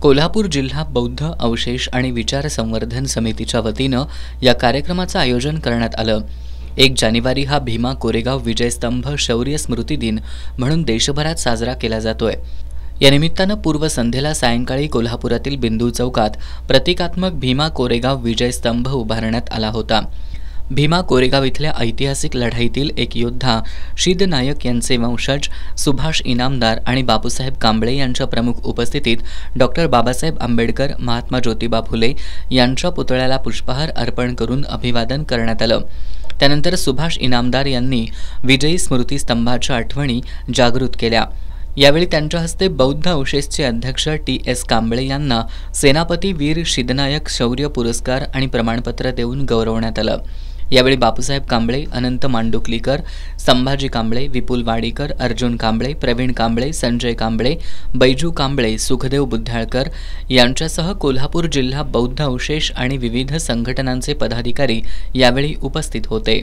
कोल्हापूर जिल्हा बौद्ध अवशेष आणि विचार संवर्धन समितीच्या वतीनं या कार्यक्रमाचं आयोजन करण्यात आलं। 1 जानेवारी हा भीमा कोरेगाव विजयस्तंभ शौर्य स्मृती दिन म्हणून देशभरात साजरा केला जातोय। या निमित्तानं पूर्वसंध्येला सायंकाळी कोल्हापुरातील बिंदू चौकात प्रतिकात्मक भीमा कोरेगाव विजयस्तंभ उभारण्यात आला होता। भीमा कोरेगाव इथल्या ऐतिहासिक लढाईतील एक योद्धा शीद नायक यांचे वंशज सुभाष इनामदार आणि बापूसाहेब कांबळे यांच्या प्रमुख उपस्थितीत डॉक्टर बाबासाहेब आंबेडकर, महात्मा ज्योतिबा फुले यांच्या पुतळ्याला पुष्पहार अर्पण करून अभिवादन करण्यात आलं। त्यानंतर सुभाष इनामदार यांनी विजयी स्मृती स्तंभाच्या आठवणी जागृत केल्या। यावेळी त्यांच्या हस्ते बौद्ध अवशेषचे अध्यक्ष TS कांबळे यांना सेनापती वीर शिदनायक शौर्य पुरस्कार आणि प्रमाणपत्र देऊन गौरवण्यात आलं। यावेळी बापूसाहेब कांबळे, अनंत मांडुकलीकर, संभाजी कांबळे, विपुल वाडीकर, अर्जुन कांबळे, प्रवीण कांबळे, संजय कांबळे, बैजू कांबळे, सुखदेव बुद्धाळकर यांच्यासह कोल्हापूर जिल्हा बौद्ध अवशेष आणि विविध संघटनांचे पदाधिकारी यावेळी उपस्थित होते।